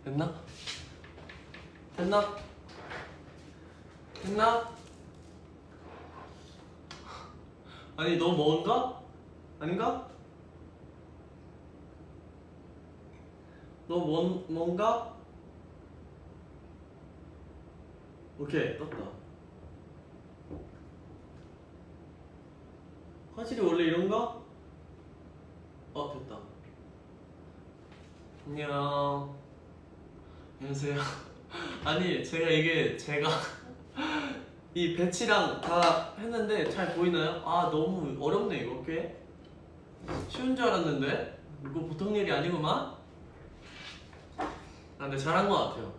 됐나? 됐나? 됐나? 아니 너무 먼가? 아닌가? 너무 먼가? 오케이 떴다. 화질이 원래 이런가? 됐다. 안녕. 안녕하세요. 아니 제가 이 배치랑 다 했는데 잘 보이나요? 아 너무 어렵네 이거 꽤 쉬운 줄 알았는데 이거 보통 일이 아니구만. 근데 잘한 것 같아요.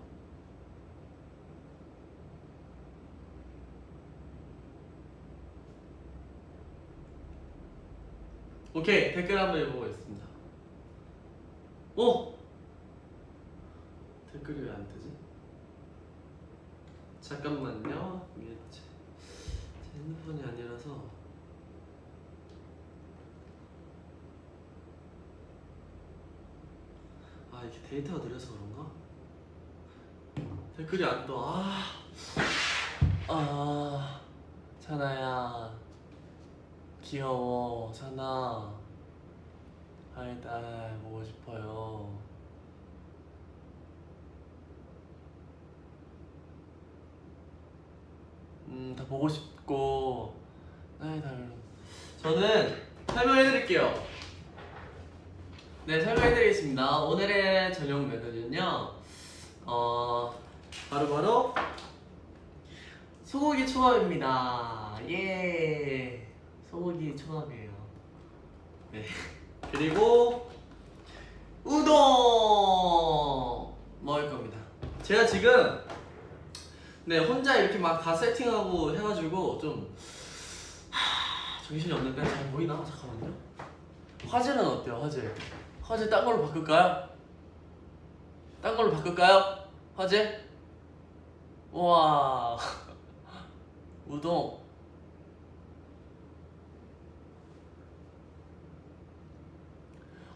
오케이 댓글 한번 읽어보겠습니다. 오! 댓글이 왜 안 뜨지? 잠깐만요. 이게 제 핸드폰이 아니라서. 아 이게 데이터가 느려서 그런가? 댓글이 안 떠. 찬아야 귀여워. 찬아 하이 딸 보고 싶어요. 다 보고 싶고 하이 딸. 저는 설명해드릴게요. 네 설명해드리겠습니다. 오늘의 저녁 메뉴는요 바로 소고기 초밥입니다. 예 소고기 초밥이에요. 네 그리고 우동 먹을 겁니다. 제가 지금 혼자 이렇게 막 다 세팅하고 해가지고 좀 정신이 없는데 잘 보이나? 잠깐만요. 화질은 어때요? 화질 딴 걸로 바꿀까요? 딴 걸로 바꿀까요? 화질? 우와 우동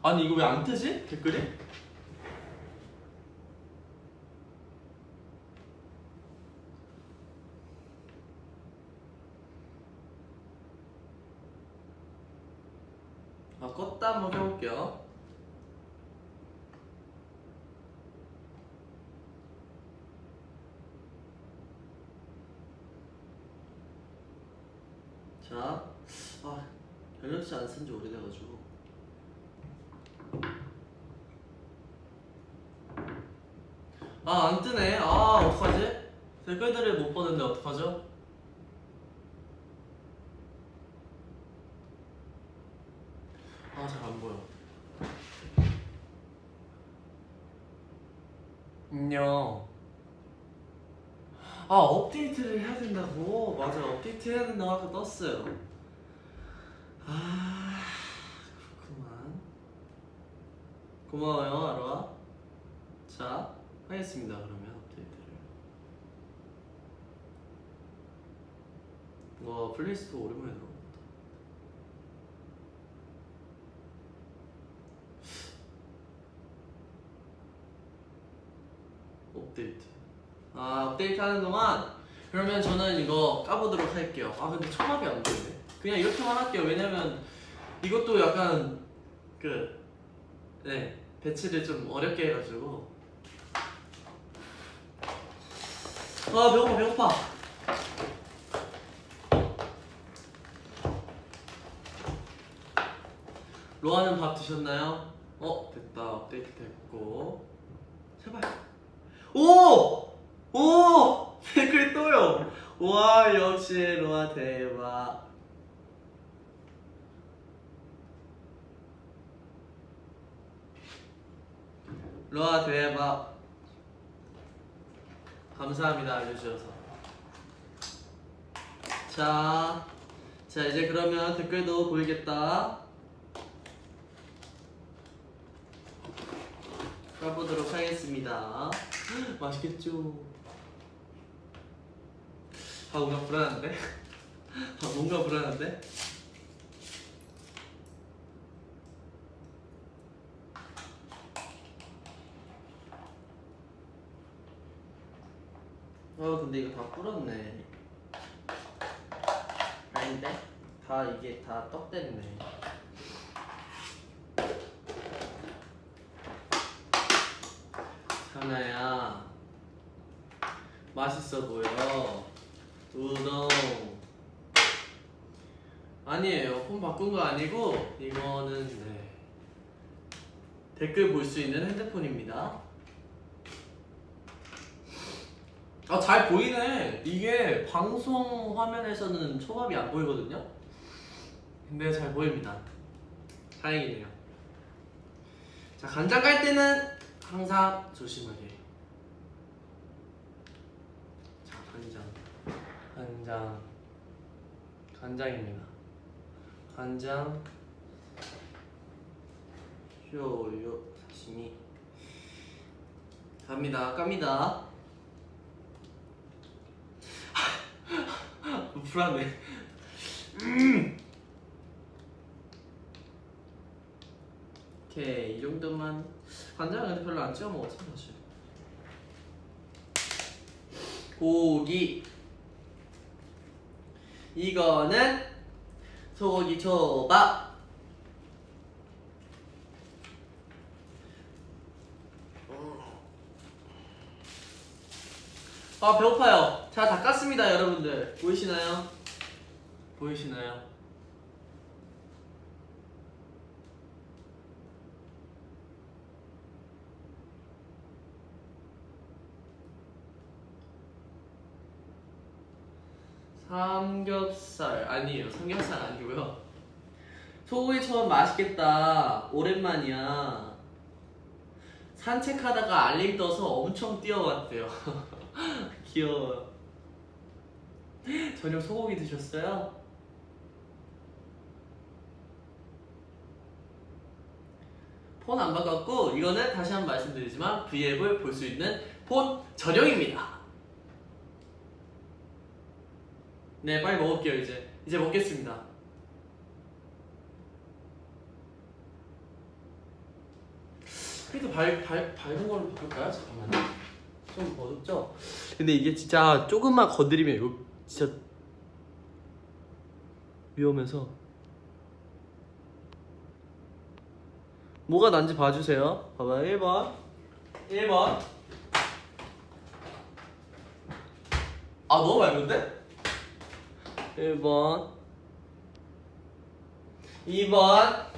아니 이거 왜 안 뜨지? 댓글이? 껐다 한번 해볼게요. 자, 갤럭시 안 쓴 지 오래돼가지고 안 뜨네. 어떡하지? 댓글들을 못 보는데 어떡하죠? 잘 안 보여. 안녕. 업데이트를 해야 된다고? 맞아, 업데이트 해야 된다고 아까 떴어요. 그렇구만. 고마워요, 아로아. 자, 하겠습니다. 그러면 업데이트를. 와, 플레이스토어 오랜만에 들어온다. 업데이트. 업데이트 하는 동안 그러면 저는 이거 까보도록 할게요. 근데 초밥이 안 되네. 그냥 이렇게만 할게요. 왜냐면 이것도 약간 배치를 좀 어렵게 해가지고. 배고파. 로아는 밥 드셨나요? 됐다. 업데이트 됐고. 제발. 오! 댓글이 떠요. 와, 역시 로아 대박. 로아 대박. 감사합니다, 알려주셔서. 자 이제 그러면 댓글도 보이겠다. 가보도록 하겠습니다. 맛있겠죠? 뭔가 불안한데? 뭔가 불안한데? 근데 이거 다 불었네. 아닌데? 다 이게 다 떡됐네. 하나야 맛있어 보여. 우동. 아니에요. 폰 바꾼 거 아니고 이거는 네. 댓글 볼 수 있는 핸드폰입니다. 잘 보이네. 이게 방송 화면에서는 초밥이 안 보이거든요. 근데 잘 보입니다. 다행이네요. 자, 간장 깔 때는 항상 조심하게. 자, 간장입니다. 간장, 쇼유, 사시미. 갑니다. 깝니다. 불안해. 오케이, 이 정도만. 간장은 근데 별로 안 찍어 먹었어 사실. 고기. 이거는 소고기 초밥. 배고파요. 자, 다 깠습니다 여러분들. 보이시나요? 보이시나요? 삼겹살 아니에요. 삼겹살 아니고요. 소고기 초밥 맛있겠다. 오랜만이야. 산책하다가 알림 떠서 엄청 뛰어왔대요. 귀여워요. 저녁 소고기 드셨어요? 폰 안 바꿨고 이거는 다시 한번 말씀드리지만 V앱을 볼 수 있는 폰 전용입니다. 네, 빨리 먹을게요. 이제 먹겠습니다. 스피드 밝은 걸로 바꿀까요? 잠깐만요. 좀 어둡죠? 근데 이게 진짜 조금만 건드리면 이거 진짜 위험해서. 뭐가 난지 봐주세요. 봐봐요. 1번. 너무 맑은데? 1번. 2번.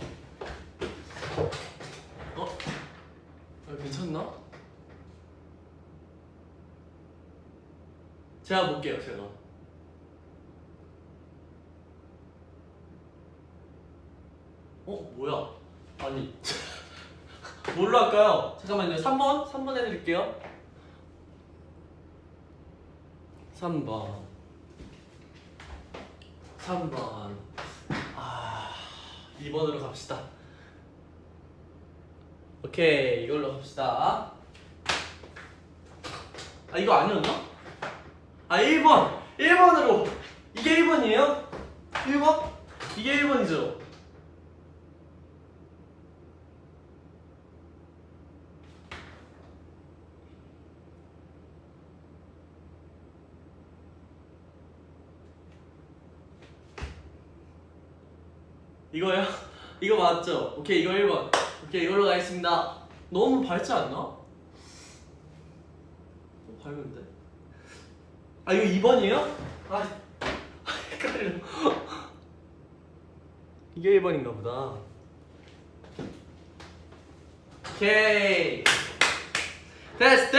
괜찮나? 제가 볼게요. 뭐야? 아니 뭘로 할까요? 잠깐만요. 3번 해드릴게요. 3번 2번으로 갑시다. 오케이, 이걸로 갑시다. 이거 아니었나? 1번으로. 이게 1번이에요? 1번? 이게 1번이죠? 이거요? 이거 맞죠? 오케이, 이거 1번. 오케이, 이걸로 가겠습니다. 너무 밝지 않나? 너무 밝은데? 이거 2번이에요? 헷갈려. 이게 1번인가 보다. 오케이. 됐어.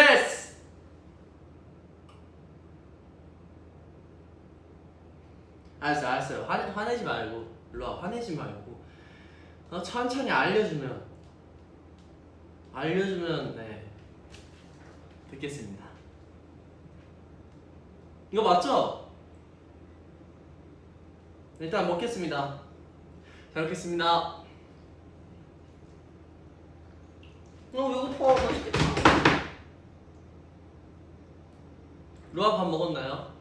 알았어요. 화내지 말고. 일로 와, 화내지 말고. 천천히 알려주면 네, 듣겠습니다. 이거 맞죠? 일단 먹겠습니다. 잘 먹겠습니다. 배고파. 맛있겠다. 루아 밥 먹었나요?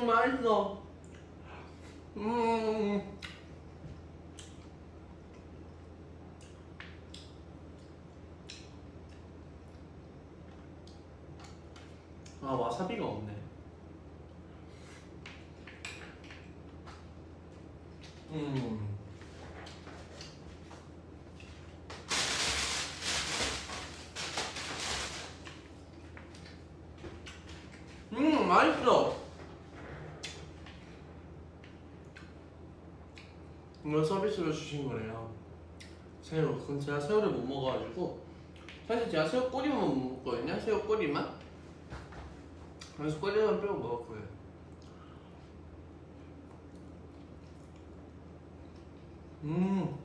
맛있어. 음. 아, 와사비가 없네. 음. 맛있어. 이거 서비스로 주신 거래요. 새우. 그럼 제가 새우를 못 먹어가지고 사실 제가 새우 꼬리만 못 먹거든요. 새우 꼬리만. 그래서 꼬리만 빼고 먹을 거예요. 음.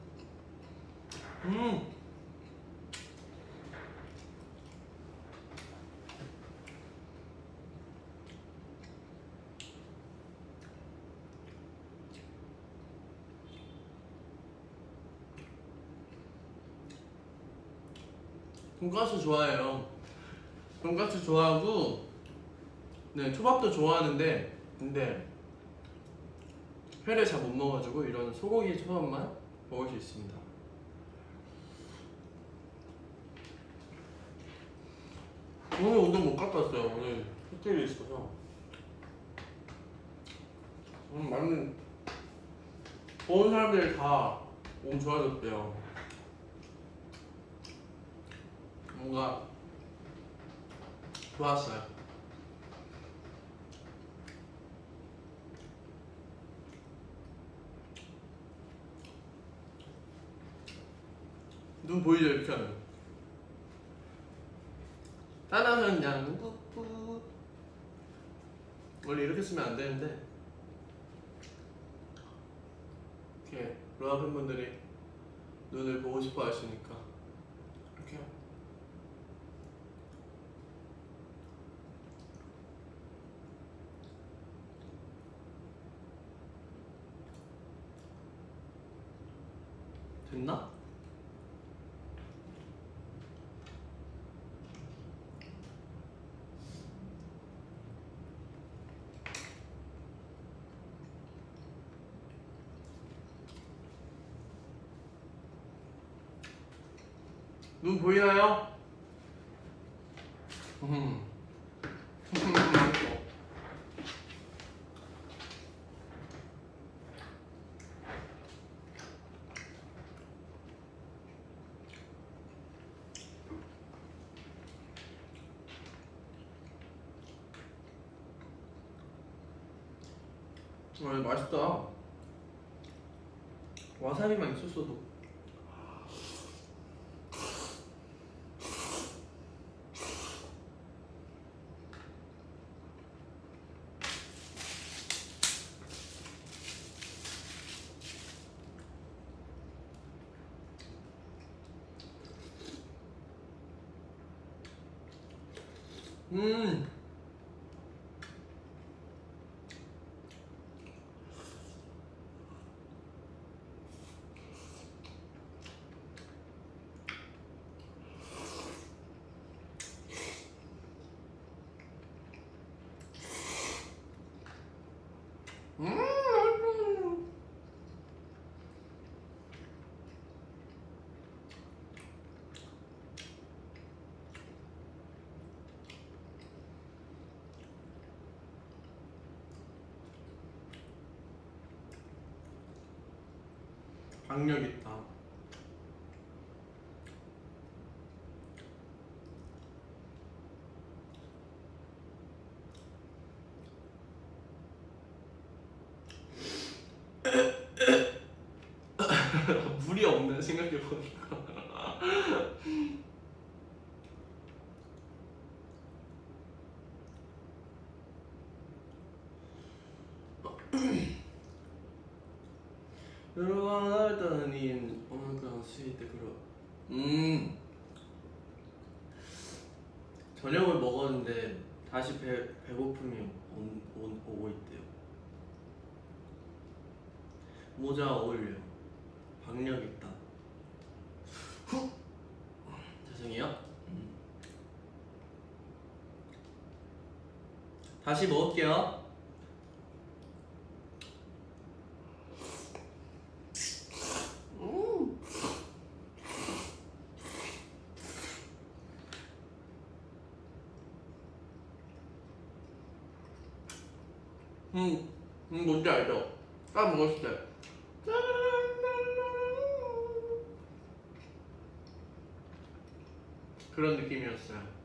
음. 돈가스 좋아해요. 돈가스 좋아하고, 네, 초밥도 좋아하는데, 근데 회를 잘 못 먹어가지고 이런 소고기 초밥만 먹을 수 있습니다. 오늘 운동 못 갔다 왔어요. 오늘 호텔에 있어서. 많은 보는 사람들이 다 몸 좋아졌대요. 뭔가 좋았어요. 눈 보이죠? 이렇게 하면 따라하면 그냥 뿌뿌. 원래 이렇게 쓰면 안 되는데 이렇게 로아 팬분들이 눈을 보고 싶어 하시니까 이렇게 해요. 됐나? 눈 보이나요? 맛있다. 와사비만 있었어도. 음. 박력 있다. 물이 없네 생각해 보니까. 여러분 하더니 오늘가 스위트 그러. 저녁을 먹었는데 다시 배고픔이 오고 있대요. 모자 어울려. 박력 있다. 후. 죄송해요. 다시 먹을게요. 뭔지 알죠? 딱 먹었을 때 그런 느낌이었어요.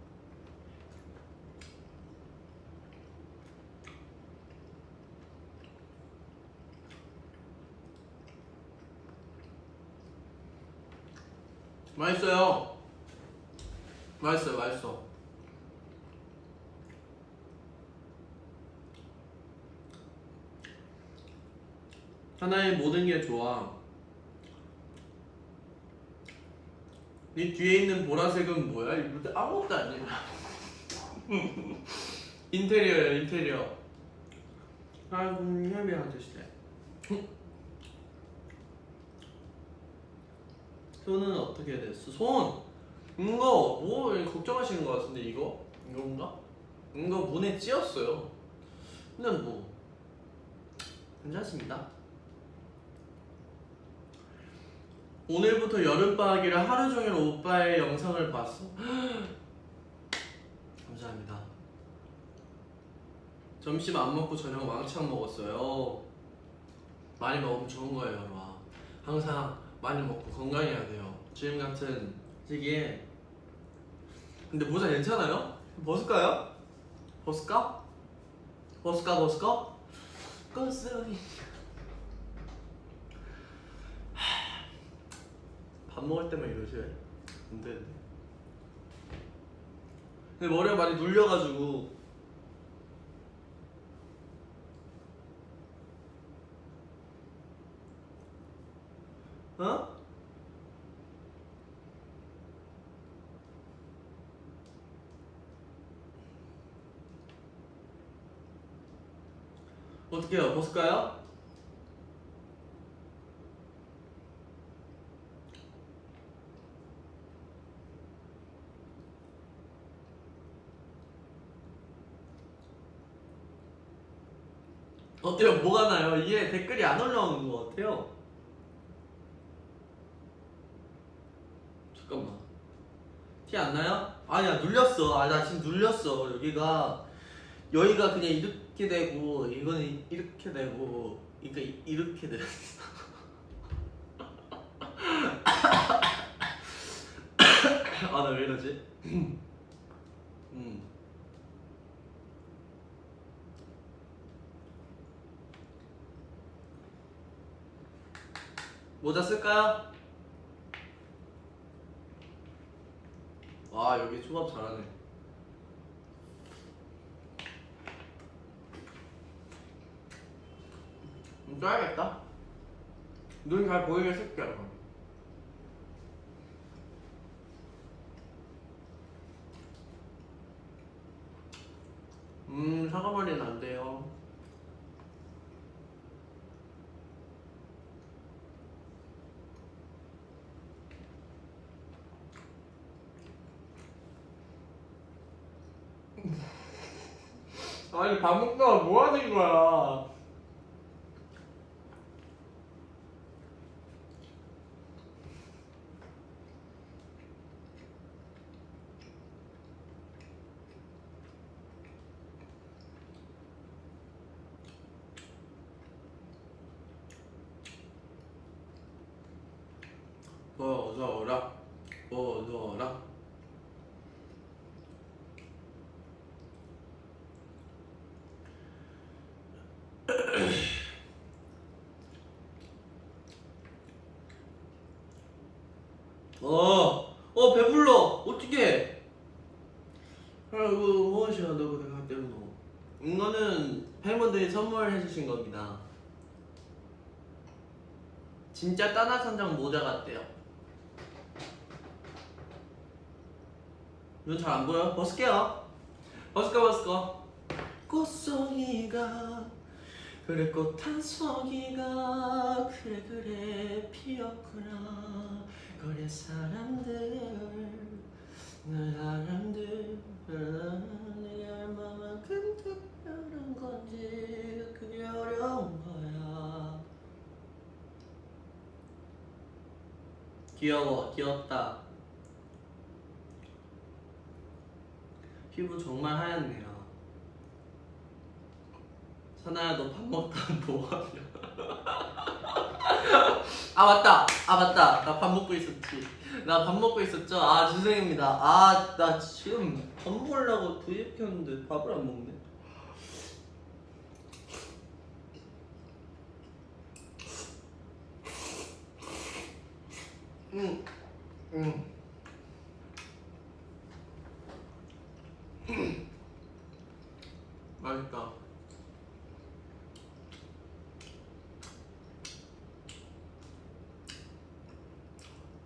맛있어요. 맛있어요, 맛있어. 하나의 모든 게 좋아. 네 뒤에 있는 보라색은 뭐야? 이거 아무것도 아니야. 인테리어야, 인테리어. 아이고, 협이 아저씨네. 손은 어떻게 됐어? 손! 이거 뭐 걱정하시는 것 같은데 이거? 이건가? 이거 문에 찧었어요. 근데 뭐 괜찮습니다. 오늘부터 여름방학이라 하루 종일 오빠의 영상을 봤어. 감사합니다. 점심 안 먹고 저녁 왕창 먹었어요. 많이 먹으면 좋은 거예요, 여러분. 항상 많이 먹고 건강해야 돼요. 지금 같은 시기에. 근데 모자 괜찮아요? 벗을까요? 벗을까? 벗을까? 벗을까? 꽃송이. 밥 먹을 때만 이러지. 안 되는데. 근데 머리가 많이 눌려가지고. 어? 어떻게 해요? 벗을까요? 어때요? 뭐가 나요? 이게 댓글이 안 올라오는 것 같아요. 잠깐만. 티 안 나요? 아니야, 눌렸어. 아, 나 지금 눌렸어. 여기가 그냥 이렇게 되고, 이거는 이렇게 되고, 그러니까 이렇게 됐어. 아, 나 왜 이러지? 모자 쓸까요? 와, 여기 초밥 잘하네. 써야겠다. 눈 잘 보이게 쓸게요. 사과머리는 안 돼요. 아니, 밥 먹다가 뭐 하는 거야? 벗어라, 벗어라. 배불러. 어떡해. 아이고, 뭐하시야, 너 내가 때문에. 이거는 팬분들이 선물해 주신 겁니다. 진짜 따나선장 모자 같대요. 눈 잘 안 보여? 벗을게요. 벗을까? 꽃송이가 그래, 꽃 한 송이가 그래 피었구나. 그래, 사람들 내 얼마만큼 특별한 건지 그게 어려운 거야. 귀엽다. 피부 정말 하얗네요. 사나야 너 밥 먹다 뭐하냐? 아 맞다 나 밥 먹고 있었지. 나 밥 먹고 있었죠. 아 죄송합니다. 아 나 지금 밥 먹으려고 브이앱 켰는데 밥을 안 먹네. 맛있다.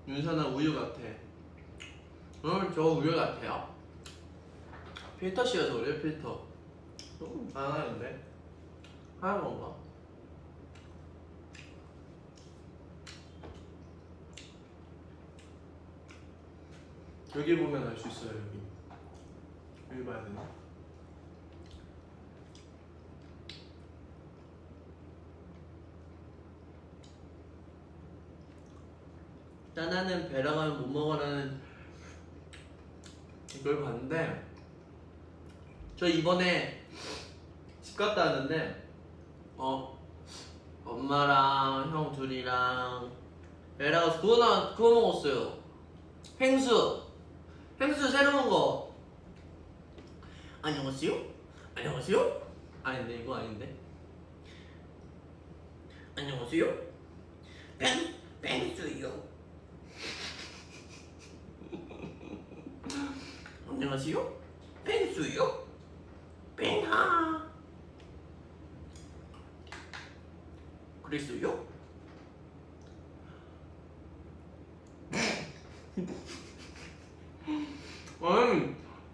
윤선아 우유 같아. 저 우유 같아요. 필터 씌워서 그래요. 필터. 안 하는데 하얀 건가? 여기 보면 알 수 있어요. 여기 봐야 되나? 짜나는 배라 가면 못 먹어라는 이걸 봤는데 저 이번에 집 갔다 왔는데 엄마랑 형 둘이랑 배라 가서 그거 먹었어요. 펭수 새로운 거. 안녕하세요? 아닌데 이거 아닌데. 안녕하세요? 펭수요. 안녕하세요? 펭수요? 펭하. 그랬어요?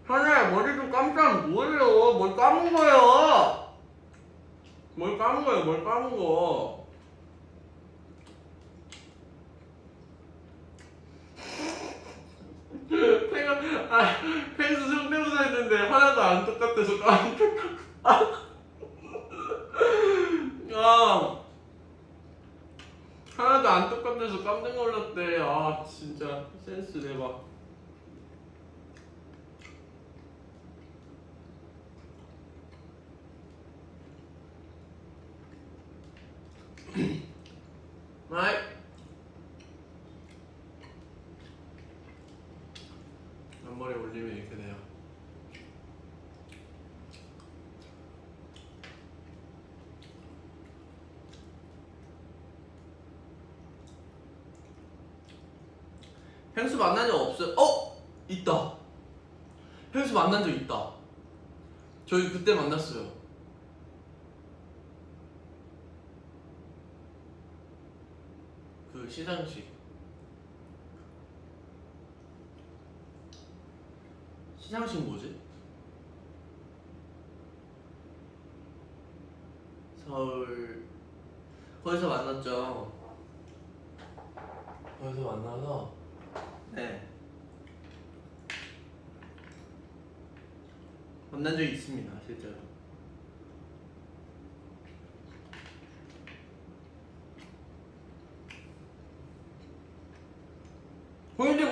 하나야 머리 좀 감자면 뭐예요? 뭘 감은 거예요? 뭘 감은 거? 펭수 성대모사 했는데 하나도 안 똑같아서 깜짝 하나도 안 똑같아서 깜짝 놀랐대. 아 진짜 센스 대박. right? 앞머리 올리면 이렇게 돼요. 펭수 만난 적 없어요? 있다. 펭수 만난 적 있다. 저희 그때 만났어요. 그 시상식 뭐지? 서울 거기서 만났죠. 거기서 만나서 네 만난 적이 있습니다 실제로. 골디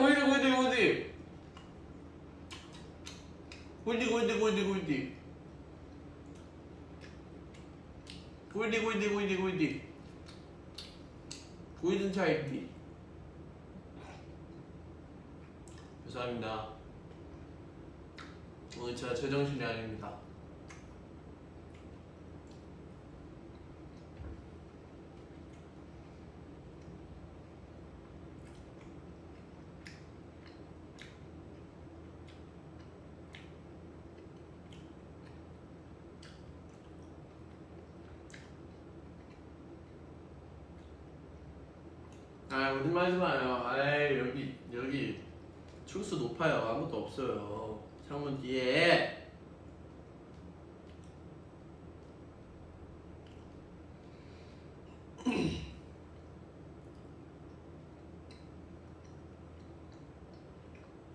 골든 차일드. 죄송합니다. 오늘 제가 제정신이 아닙니다. 거짓말 하지 마요. 여기 출수 높아요. 아무것도 없어요. 창문 뒤에.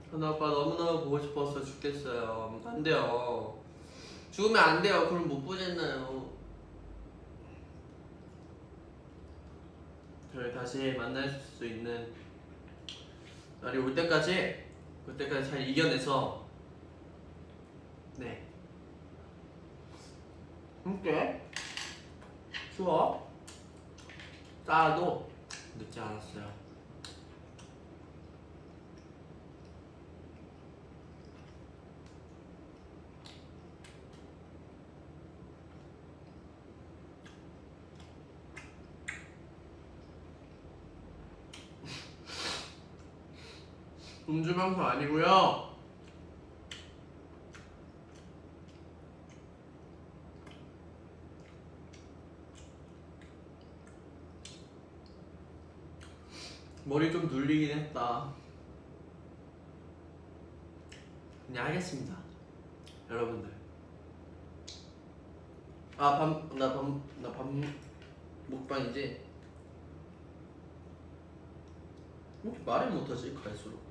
현아 아빠 너무너무 보고 싶어서 죽겠어요. 안 돼요. 죽으면 안 돼요. 그럼 못 보잖아요. 저희 다시 만날 수 있는 날이 올 때까지 그때까지 잘 이겨내서 네 함께 추워? 따도 늦지 않았어요. 음주방송 아니고요. 머리 좀 눌리긴 했다. 그냥 하겠습니다, 여러분들. 나밤 먹방이지. 왜 이렇게 말을 못하지 갈수록.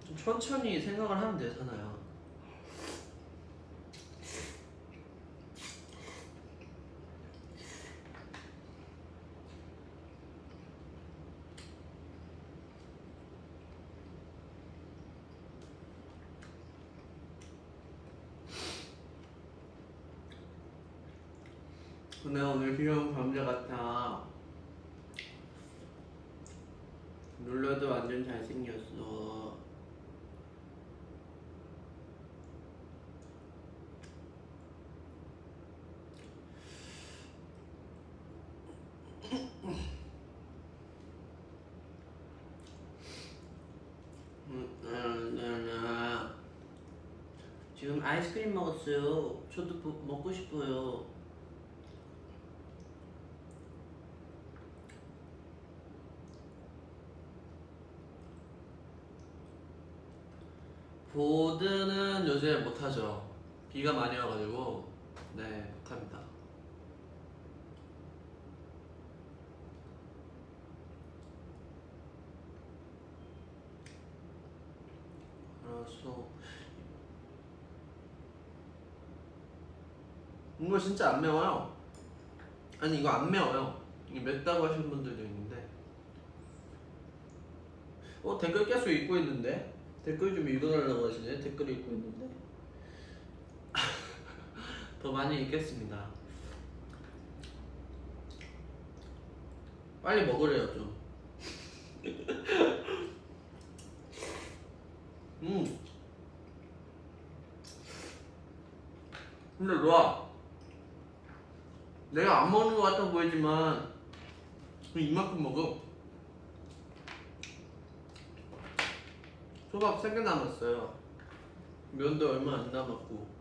좀 천천히 생각을 하면 되잖아요. 내가 오늘 귀여운 감자 같아. 눌러도 완전 잘생겼어. 지금 아이스크림 먹었어요. 저도 먹고 싶어요. 보드는 요새 못하죠. 비가 많이 와가지고. 네, 못합니다. 그래서 이거 진짜 안 매워요. 아니 이거 안 매워요. 이게 맵다고 하시는 분들도 있는데. 댓글 계속 읽고 있는데? 댓글 좀 읽어달라고 하시네. 댓글 읽고 있는데. 더 많이 읽겠습니다. 빨리 먹으래요 좀. 근데 로아, 내가 안 먹는 것 같아 보이지만 이만큼 먹어. 초밥 3개 남았어요. 면도 얼마 안 남았고.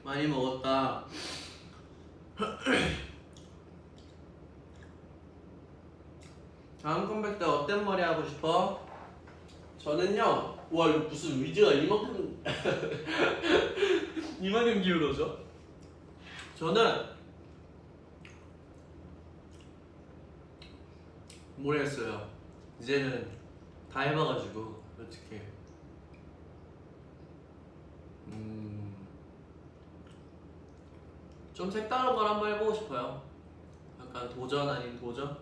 많이 먹었다. 다음 컴백 때 어떤 머리 하고 싶어? 저는요. 와 이거 무슨 위즈가 이만큼 이만큼 기울어져? 저는 모르겠어요. 이제는 다 해봐가지고 솔직히 좀 색다른 걸 한번 해보고 싶어요. 약간 도전 아닌 도전?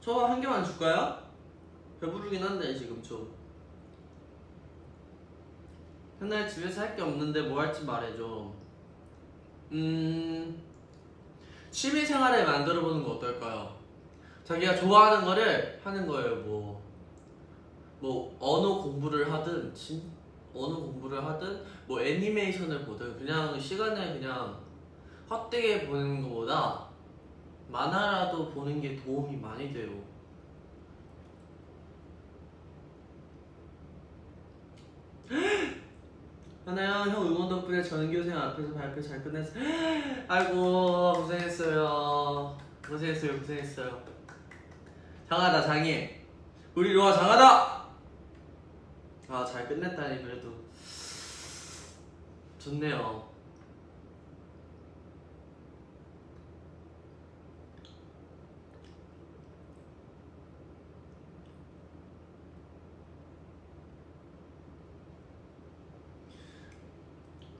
초밥 한 개만 줄까요? 배부르긴 한데 지금 좀. 맨날 집에서 할 게 없는데 뭐 할지 말해줘. 취미생활을 만들어보는 거 어떨까요? 자기가 좋아하는 거를 하는 거예요. 뭐 언어 공부를 하든 뭐 애니메이션을 보든 그냥 시간을 그냥 헛되게 보내는 것보다 만화라도 보는 게 도움이 많이 돼요. 하나요, 형 응원 덕분에 전교생 앞에서 발표 잘 끝냈어. 아이고 고생했어요. 장하다 장해. 우리 로아 장하다. 아 잘 끝냈다니 그래도 좋네요.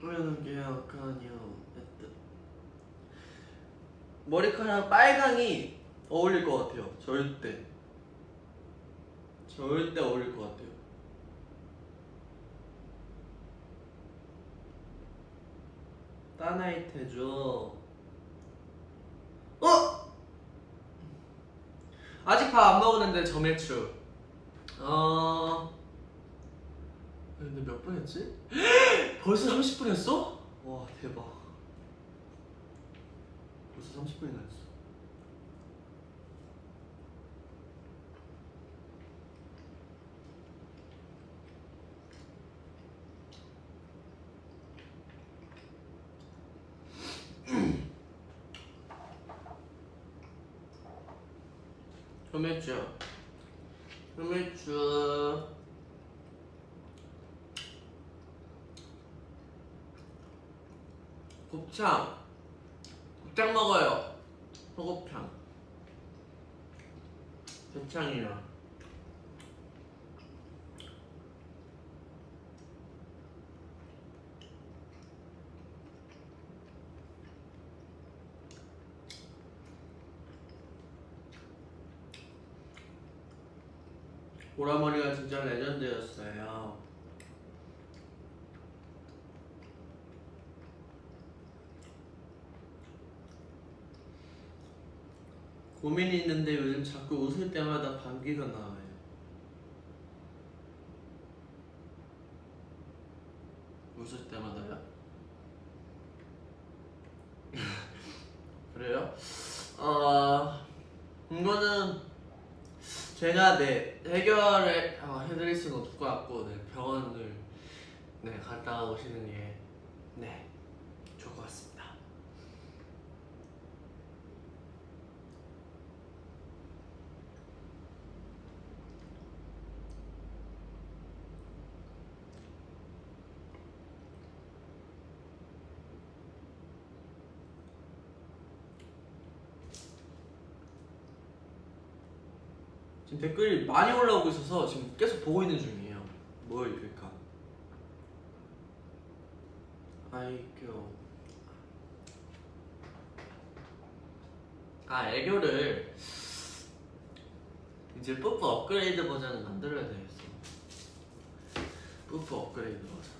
예쁘면 게 약간이요. 머리카락 빨강이 어울릴 것 같아요. 절대 어울릴 것 같아요. 따나이테죠. 어? 아직 밥 안 먹었는데 점액추. 근데 몇 분 했지? 벌써 30분 했어? 와 대박. 벌써 30분이나 했어. 점액추 곱창 먹어요. 소곱창 대창이랑 보라머리가 진짜 레전드였어요. 고민이 있는데 요즘 자꾸 웃을 때마다 방귀가 나와요. 웃을 때마다요? 그래요? 이거는 제가 해결을 해드릴 수는 없을 것 같고 병원을 갔다 오시는 게 좋을 것 같습니다. 지금 댓글이 많이 올라오고 있어서 지금 계속 보고 있는 중이에요. 뭘 읽을까? 애교를 이제 뿌뿌 업그레이드 버전을 만들어야 되겠어. 뿌뿌 업그레이드 버전.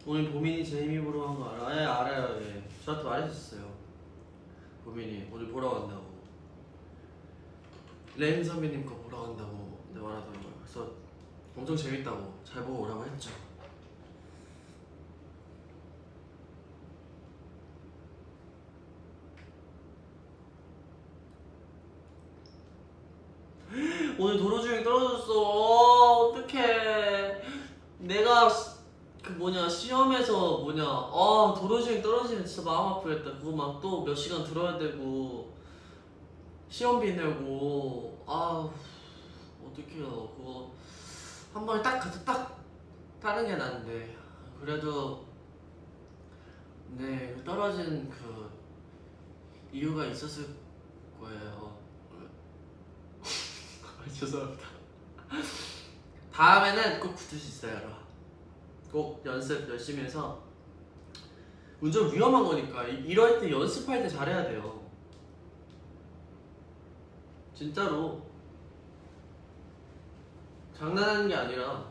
오늘 보민이 제 힘입으로 한 거 알아? 알아요. 예. 저한테 말해줬어요. 보민이 오늘 보러 간다고. 램 선배님 거 보러 간다고 말하더라고요. 그래서 엄청 재밌다고 잘 보고 오라고 했죠. 오늘 도로주행 떨어졌어. 어떡해. 내가 시험에서 도로주행 떨어지면 진짜 마음 아프겠다. 그거 막 또 몇 시간 들어야 되고 시험비 내고 어떡해요. 그거 한 번에 딱 가서 딱 다른 게 난데 그래도 떨어진 그 이유가 있었을 거예요. 죄송합니다. 다음에는 꼭 붙을 수 있어요. 여러분. 꼭 연습 열심히 해서. 운전 위험한 거니까 이럴 때 연습할 때 잘해야 돼요. 진짜로 장난하는 게 아니라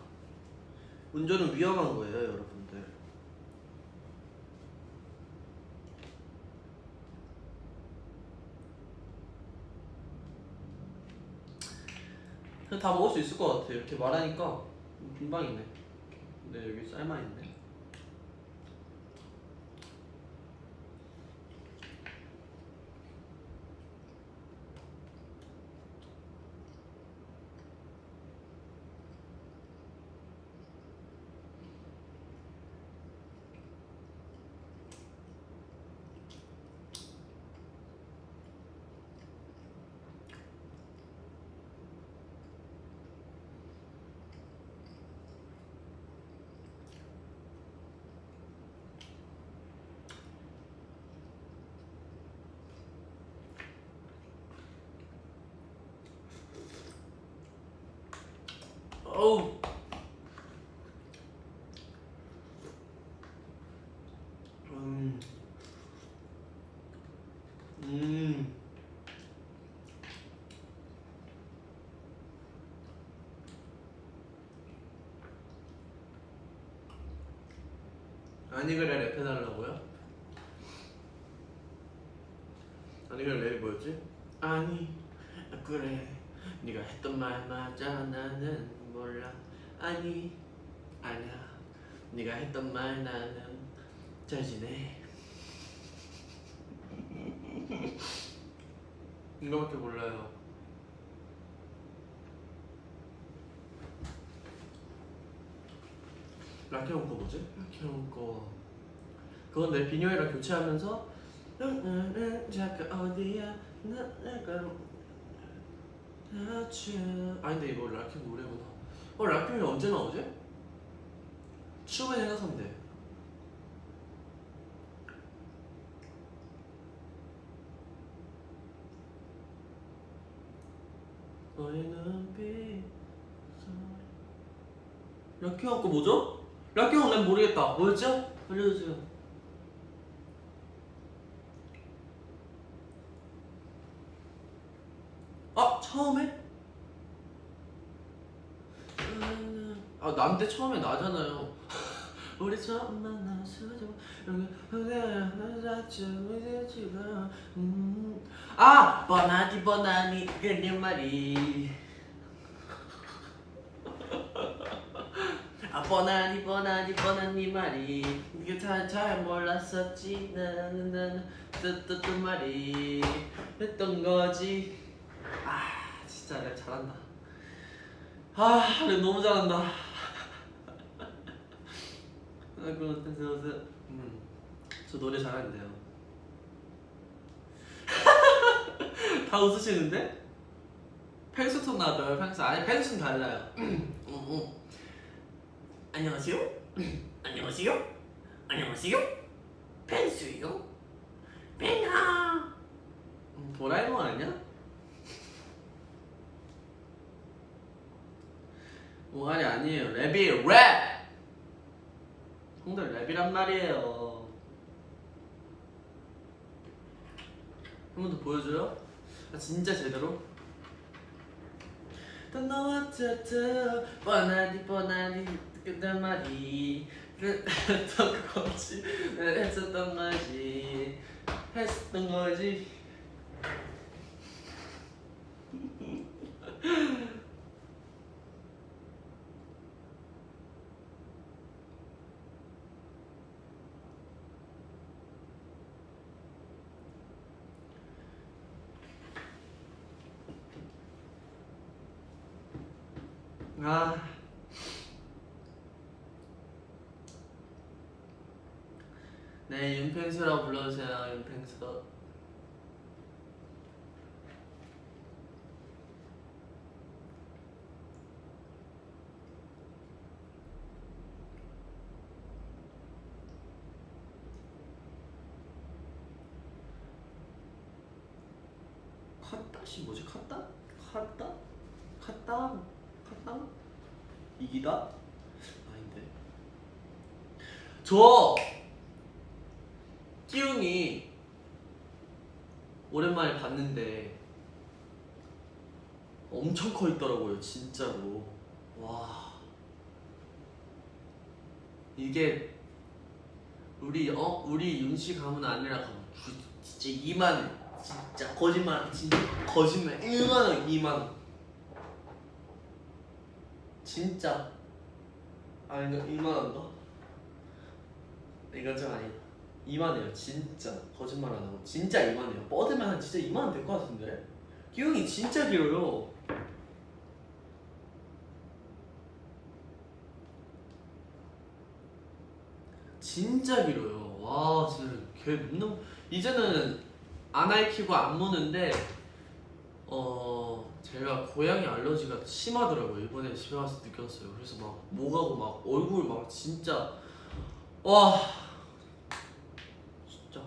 운전은 위험한 거예요, 여러분들. 그냥 다 먹을 수 있을 것 같아. 이렇게 말하니까 금방 있네. 근데 여기 쌀만 있네. 어우. 음. 음. 아니 그래 랩해달라고요? 아니 그래 랩이 뭐였지? 아니 그래 네가 했던 말 맞아 나는 몰라 아니 아니야 네가 했던 말 나는 잘 지내 이거밖에 몰라요. 라케온 거 뭐지? 라케온 거 그건 내 비녀이랑 교체하면서 잠깐 어디야 내가 아니 근데 이거 라케온 노래구나. 라케온이 언제 나오지? 추후에 생각하면 돼. 너의 눈빛 라케온 거 뭐죠? 라케온 난 모르겠다. 뭐였죠? 알려주세요. 아 처음에? 남대 처음에 나잖아요. 우리 처음 만나서도 뻔하디 뻔하니 그냥 말이 뻔하니 뻔하니 뻔한 네 말이 이게 잘 몰랐었지 나는 뜻 말이 했던 거지. 진짜 랩 잘한다. 랩 너무 잘한다. 저 노래 잘하는데요. 다 웃으시는데? 펭수통 나왔다요. 펭수 아니 펭수는 달라요. 안녕하세요. 안녕하세요. 안녕하세요. 펭수요. 펭아. 도라에몽 아니야? 옹알이 아니에요. 랩이에요. 랩. 형들 랩이란 말이에요. 한 번 더 보여줘요? 진짜 제대로? 또 너와 뚜뚜 뻔하디 그딴 말이 했던 거지 했었던 거지 했었던 거지. 네, 윤팽수라고 불러주세요. 윤팽수. 컷다시 뭐지? 컷다? 컷다? 컷다? 컷다? 이기다? 아닌데. 저 끼웅이 오랜만에 봤는데 엄청 커 있더라고요, 진짜로. 와, 이게 우리 윤씨 가문 아니라 가면 진짜 2만 진짜 거짓말 진짜 거짓말 1만원 2만원 진짜 아닌가 1만원인가? 이건 좀 아니다. 2만원이에요 진짜 거짓말 안 하고 진짜 2만원이에요. 뻗으면 한 진짜 2만원 될 것 같은데. 기억이 진짜 길어요. 진짜 길어요. 와 진짜 걔 너무 이제는 안 핥히고 안 무는데 제가 고양이 알러지가 심하더라고요. 이번에 집에 와서 느꼈어요. 그래서 막 목하고 막 얼굴 막 진짜 와 진짜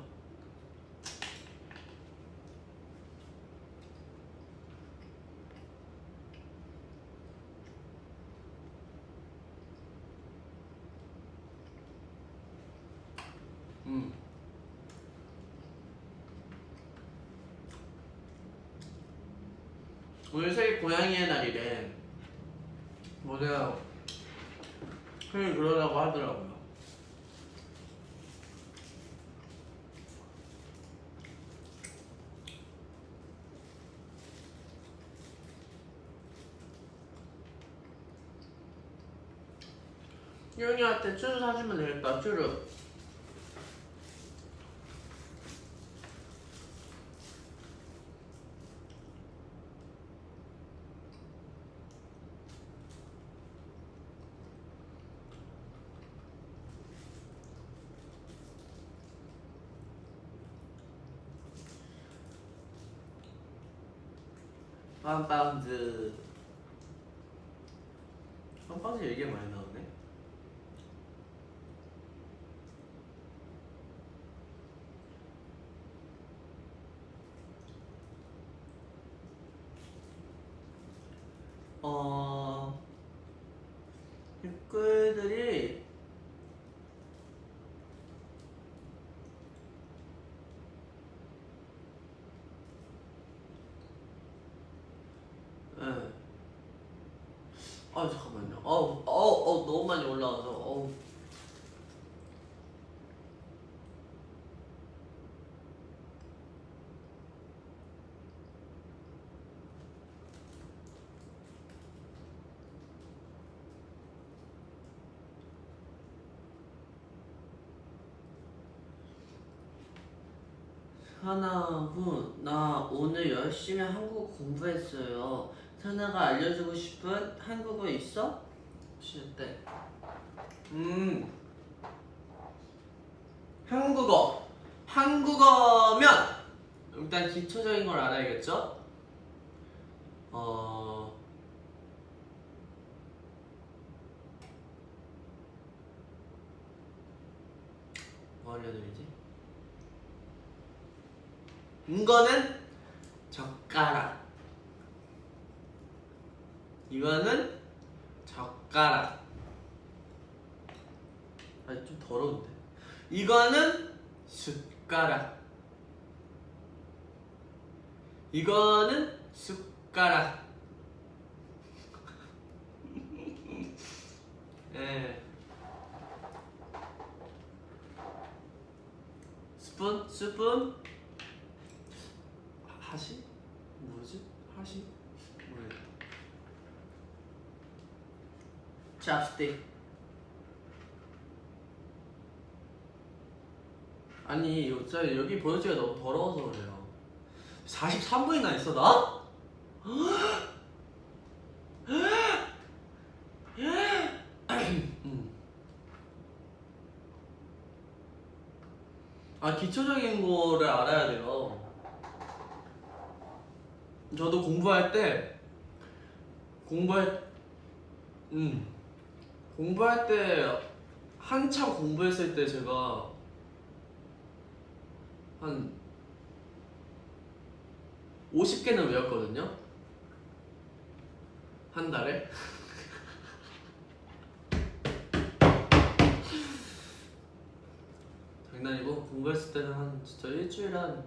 오늘 세계 고양이의 날이래. 뭐래요? 형이 그러라고 하더라고요. 형이한테 쭈루 사주면 되겠다. 쭈루. 빵빵즈. 빵빵즈 얘기가 많이 나오네. 댓글들이 네. 아 잠깐만요. 너무 많이 올라와서 사나후, 나 오늘 열심히 한국어 공부했어요. 사나가 알려주고 싶은 한국어 있어? 쉴 때. 한국어면 일단 기초적인 걸 알아야겠죠? 뭐 알려드리지? 이거는 젓가락. 이거는 젓가락. 아니 좀 더러운데. 이거는 숟가락. 이거는 숟가락. 예. 스푼. 하시? 뭐지? 하시? 모르겠다. 찹스틱. 아니 여기 보여주기가 너무 더러워서 그래요. 43분이나 있어 나? 아 기초적인 거를 알아야 돼요. 저도 공부할 때 한참 공부했을 때 제가 한 50개는 외웠거든요. 한 달에. 장난이고 공부했을 때는 한 진짜 일주일에 한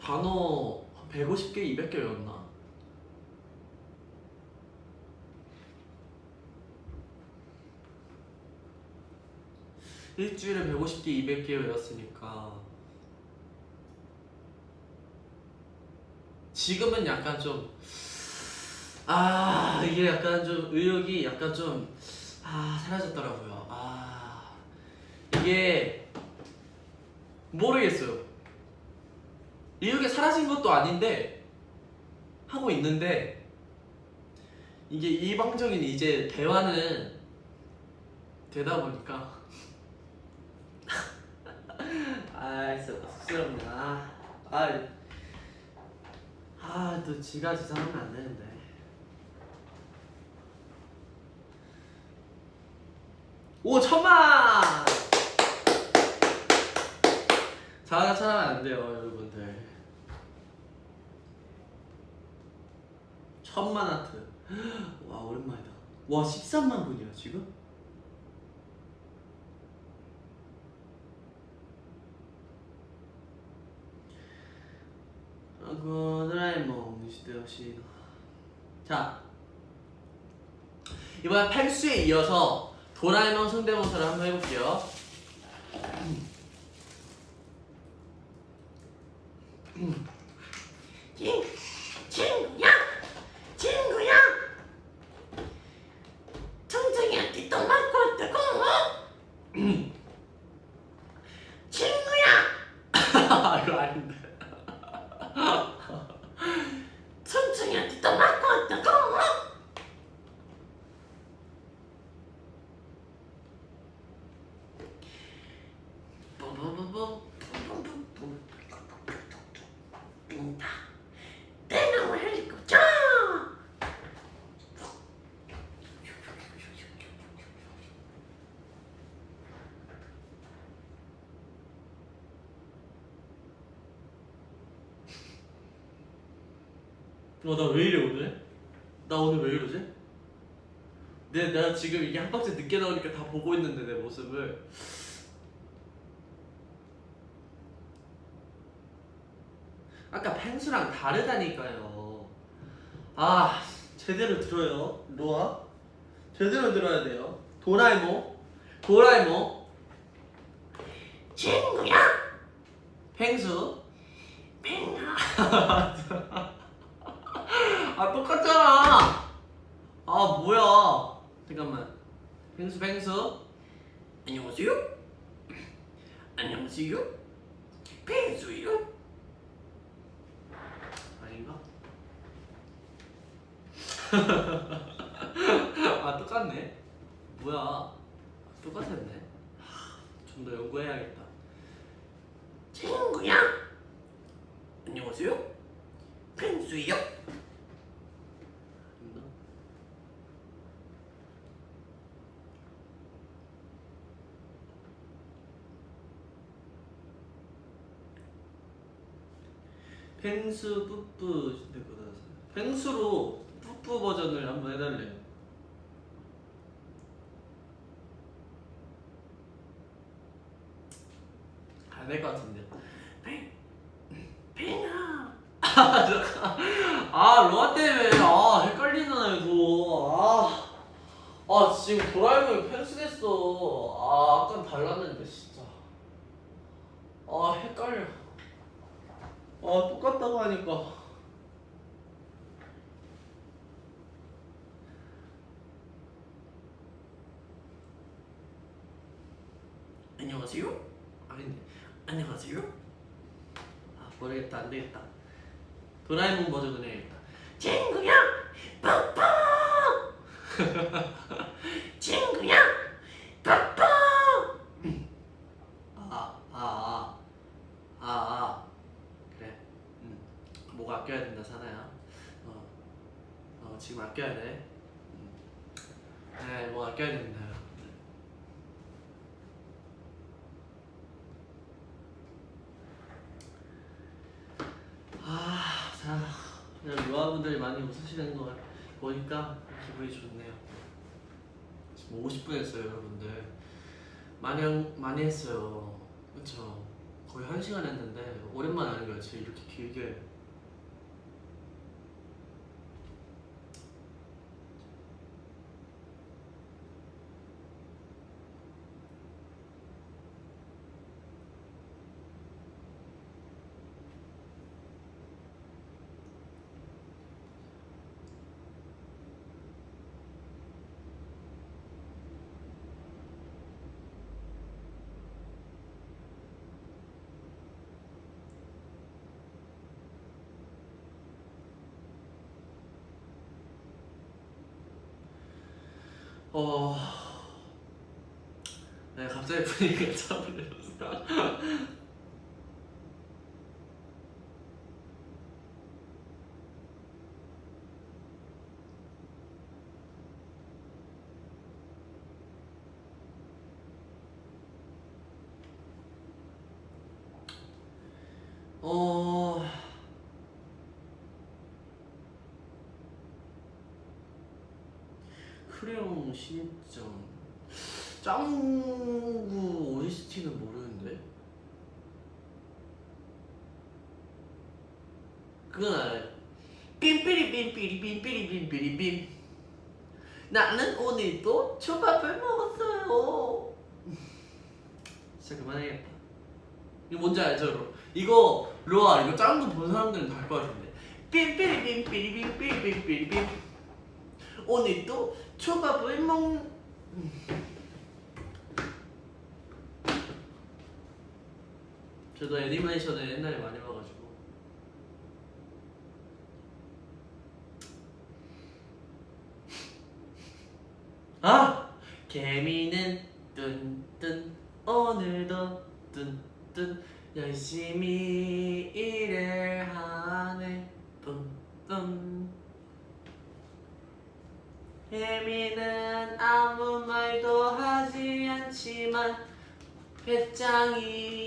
단어 150개, 200개 외웠나? 일주일에 150개, 200개 외웠으니까 지금은 약간 좀 이게 약간 좀 의욕이 약간 좀 사라졌더라고요. 이게 모르겠어요. 의욕이 사라진 것도 아닌데 하고 있는데 이게 일방적인 이제 대화는 되다 보니까 쑥스럽네. 또 지가 지상하면 안 되는데. 오, 1000만! 자가 찾아면 안 돼요, 여러분들. 1000만 하트. 와, 오랜만이다. 와, 13만 분이야, 지금? 도라에몽 시대요시. 자, 이번엔 펭수에 이어서 도라에몽 성대모사를 한번 해볼게요. 친구야, 청청이한테 똥 맞고 왔다고? 친구야, 이거 아닌데. 청청이한테 똥 맞고 왔다고? 대나무 헬리콥터. 나 왜 이래 오늘? 나 오늘 왜 이러지? 내가 지금 이게 한 박자 늦게 나오니까 다 보고 있는데 내 모습을. 아까 펭수랑 다르다니까요. 아, 제대로 들어요, 로아. 제대로 들어야 돼요. 도라에몽. 친구야, 펭수. 뱅아. 아, 똑같잖아. 아, 뭐야. 잠깐만. 펭수. 안녕하세요. 안녕하세요. 펭수요. 아닌가? 아, 똑같네. 뭐야. 똑같았네. 좀 더 연구해야겠다. 친구야. 안녕하세요. 펭수요. 있나? 펭수 뿌뿌 신데고 나서 펭수로 뿌뿌 버전을 한번 해달래요. 안 될 것 같은데. 뱅아. 아, 로아 때문에 헷갈리잖아요 또. 지금 도라에몽이 펭수 됐어. 아까 달랐는데 진짜. 헷갈려. 똑같다고 하니까. 안녕하세요. 아닌데. 안녕하세요. 모르겠다. 안 되겠다. 도라에몽 버전으로 해야겠다. 친구야. 뽀뽀. 친구야. 뽀뽀. 그래. 뭐가 아껴야 된다, 사나야. 지금 아껴야 돼. 네, 뭐 아껴야 된다. 자, 그냥 유아분들이 많이 웃으시는 걸 보니까 기분이 좋네요. 지금 50분 했어요, 여러분들. 많이 했어요. 그쵸? 거의 1시간 했는데 오랜만에 하는 거야, 지금 이렇게 길게. 네, 갑자기 분위기가 차분해졌어. 크레용 신입장. 짱구 OST는 모르는데. 그건 알아요. 삠삐리 삠삐리 삠삐리 삠삐리 삠. 나는 오늘도 초밥을 먹었어요. 진짜 그만해야겠다. 이거 뭔지 알죠? 이거 로아 이거 짱구 본 사람들은 다 알 것 같은데. 삠삐리 삠삐리 삠삐리 삠삐리 삠. 오늘도 초밥을 저도 애니메이션을 옛날에 많이 봐가지고. 아! 개미는 뚠뚠 오늘도 뚠뚠 열심히 일을 하네 뚠뚠. 개미는 아무 말도 하지 않지만 배짱이는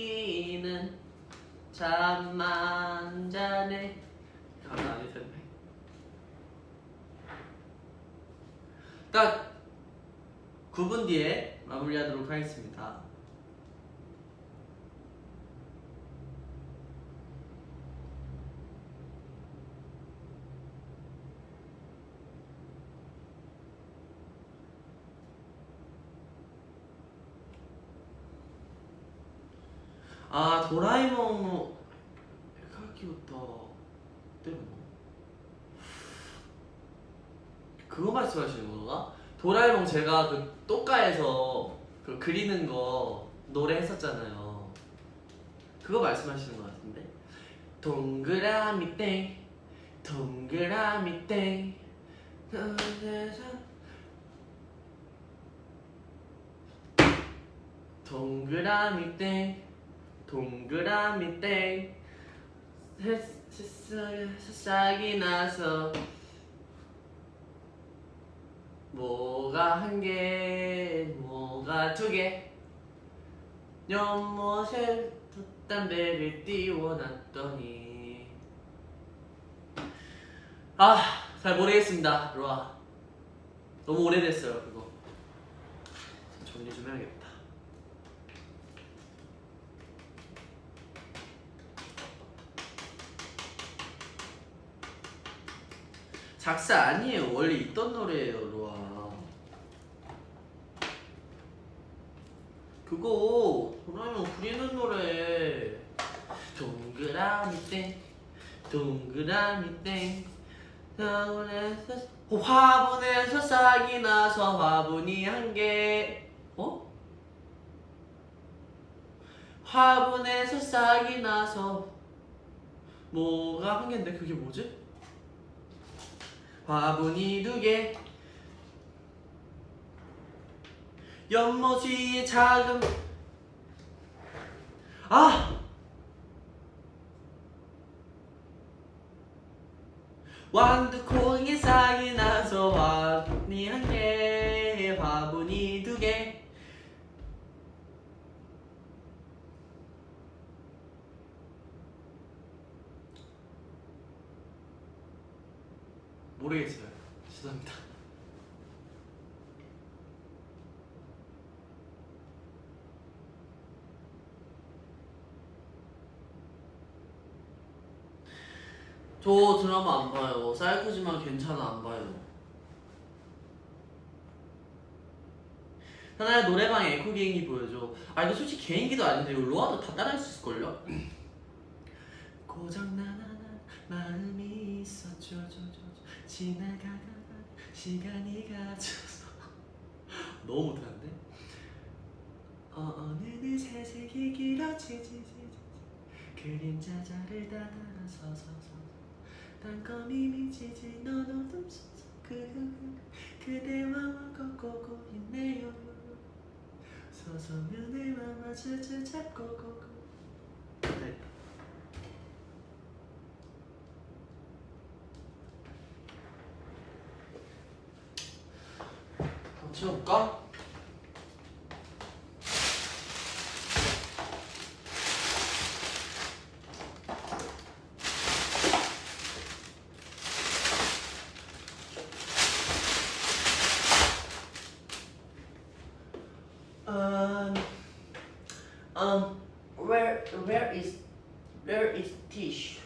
잠만 자네. 가면 아닐 텐데. 딱 9분 뒤에 마무리하도록 하겠습니다. 아 도라에몽 헷갈리겠다. 그때 뭐 그거 말씀하시는 건가? 도라에몽 제가 그 똑가에서 그 그리는 거 노래 했었잖아요. 그거 말씀하시는 것 같은데. 동그라미 땡 동그라미 땡 동그라미 땡 동그라미 땡 새싹이 나서 뭐가 한 개, 뭐가 두 개. 연못에 담배를 띄워놨더니. 아, 잘 모르겠습니다, 로아. 너무 오래됐어요, 그거. 정리 좀 해야겠다. 작사 아니에요. 원래 있던 노래예요, 로아. 그거 도라에몽 그리는 노래. 동그라미 땡 동그라미 땡 화분에서 싹이 나서 화분이 한 개. 어? 화분에서 싹이 나서 뭐가 한 개인데 그게 뭐지? 화분이 두 개. 연못 위에 작은 완두콩이 싹이 나서 화분이 한 개, 화분이 두 개. 모르겠어요. 죄송합니다. 저 드라마 안 봐요. 사이코지만 괜찮아 안 봐요. 하나의 노래방에 에코 개인기 보여줘. 아 이거 솔직히 개인기도 아닌데 이거 로아도 다 따라할 수 있을걸요? 고장나나 마음이 있었죠 지나가다가 시간이 가져서 너무 못하는데? 어느 새색이 길어지지 그림자자를 따라서서 땅거미 미치지 넌 어둠 속서 그대와 걷고 있네요 서서면 내 맘 슬슬 잡고 네. 한번 채워볼까? where is tissue?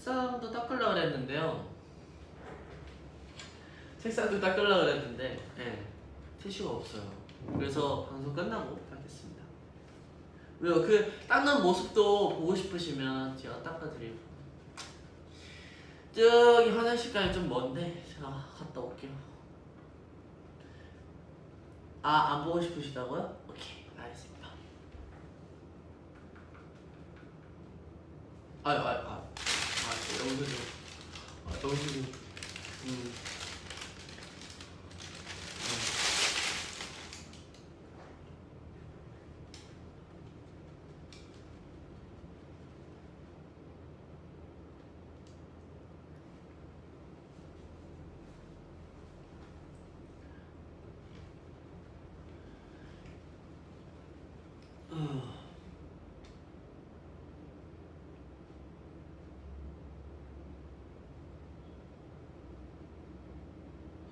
책상도 닦으려고 그랬는데요. 책상도 닦으려고 그랬는데 티슈가 없어요. 그래서 방송 끝나고 닦겠습니다. 왜요? 그 닦는 모습도 보고 싶으시면 제가 닦아드리고. 저기 화장실까지 좀 먼데 제가 갔다 올게요. 아, 안 보고 싶으시다고요? 오케이, 알겠습니다. 여기서 좀 여기서 좀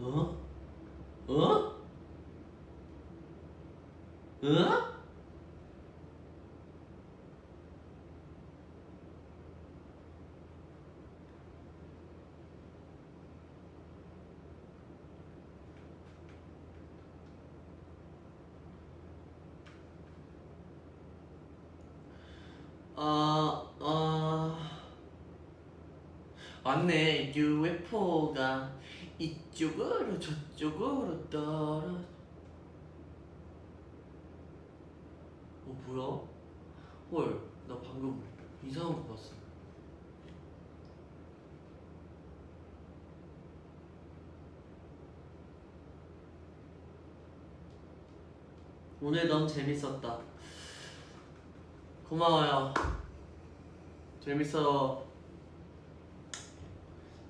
어? 어? 어? 맞네. UFO가 이쪽으로 저쪽으로 떨어. 뭐야? 헐, 나 방금 이상한 거 봤어. 오늘 너무 재밌었다. 고마워요. 재밌어.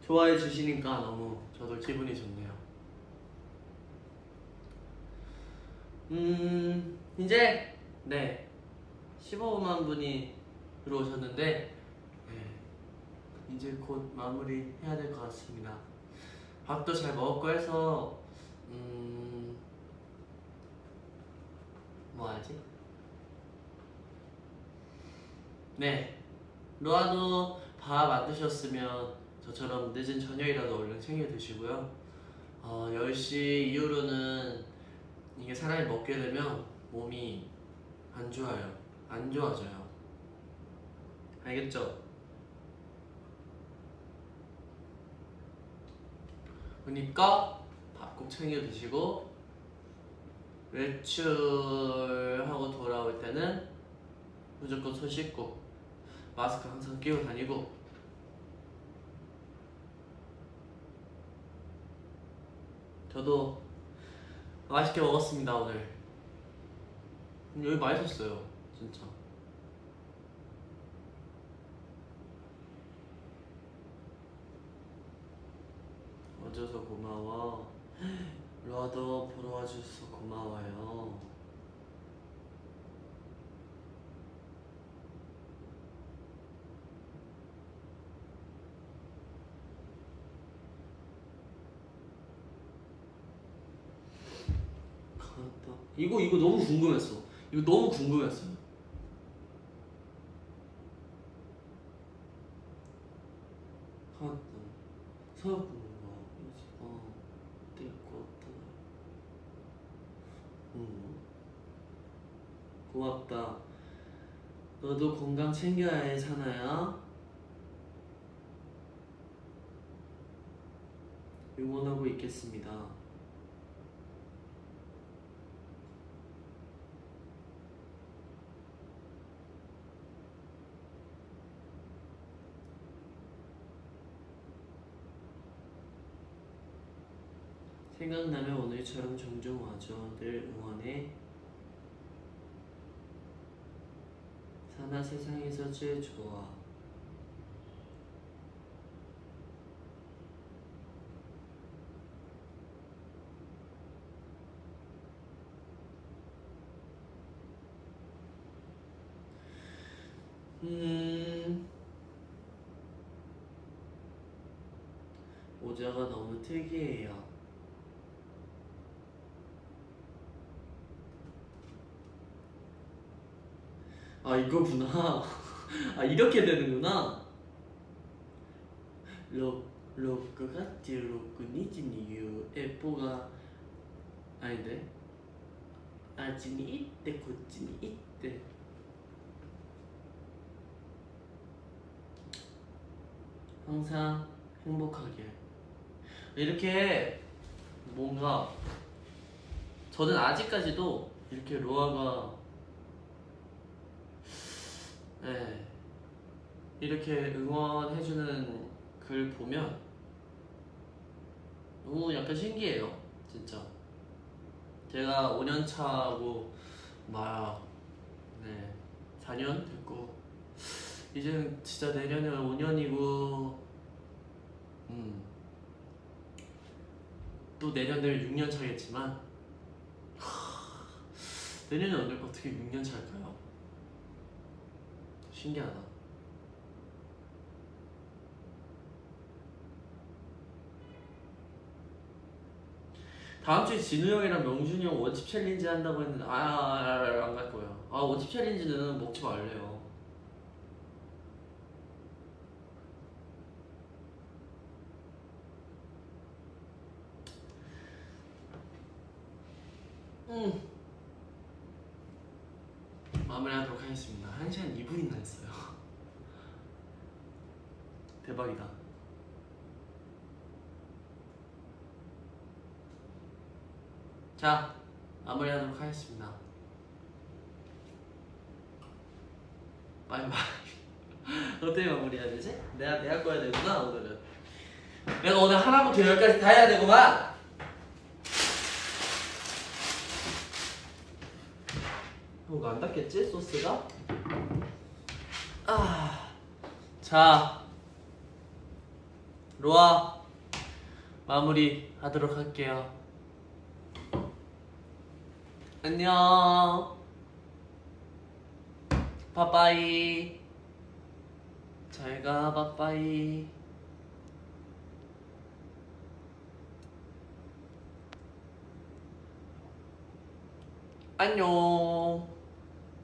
좋아해 주시니까 너무 저도 기분이 좋네요. 이제 15만 분이 들어오셨는데 이제 곧 마무리 해야 될 것 같습니다. 밥도 잘 먹었고 해서 뭐 하지? 로아도 밥 안 드셨으면 저처럼 늦은 저녁이라도 얼른 챙겨 드시고요. 10시 이후로는 이게 사람이 먹게 되면 몸이 안 좋아요. 안 좋아져요. 알겠죠? 그러니까 밥 꼭 챙겨 드시고 외출하고 돌아올 때는 무조건 손 씻고 마스크 항상 끼고 다니고 저도 맛있게 먹었습니다 오늘. 여기 맛있었어요 진짜. 와줘서 고마워. 로아도 보러 와줘서 고마워요. 이거 너무 궁금했어. 이거 너무 궁금했어요. 하나 서울분과 띠꼬다. 고맙다. 너도 건강 챙겨야 해 사나야. 응원하고 있겠습니다. 생각나면 오늘처럼 종종 와줘. 늘 응원해. 사나 세상에서 제일 좋아. 모자가 너무 특이해요. 아 이거구나. 아 이렇게 되는구나. 6月16日に UFO が 아닌데あっちに行ってこっちに行って 항상 행복하게 이렇게 뭔가 저는 아직까지도 이렇게 로아가 네, 이렇게 응원해주는 글 보면 너무 약간 신기해요 진짜 제가 5년 차고 막 네, 4년 됐고 이제는 진짜 내년에 5년이고 또 내년 되면 6년 차겠지만 내년에 어떻게 6년 차일까요? 신기하다. 다음 주에 진우 형이랑 명준이 형 원칩 챌린지 한다고 했는데 안 갈 거예요. 원칩 챌린지는 먹지 말래요. 마무리하도록 하겠습니다. 1시간 2분이나 했어요. 대박이다. 자, 마무리하도록 하겠습니다. 바이바이. 어떻게 마무리해야 되지? 내가 꺼야 되구나 오늘은. 내가 오늘 하나부터 10까지 다 해야 되구만. 이거 안 닿겠지? 소스가? 자, 로아 마무리 하도록 할게요. 안녕. 빠빠이. 잘가 빠빠이. 안녕.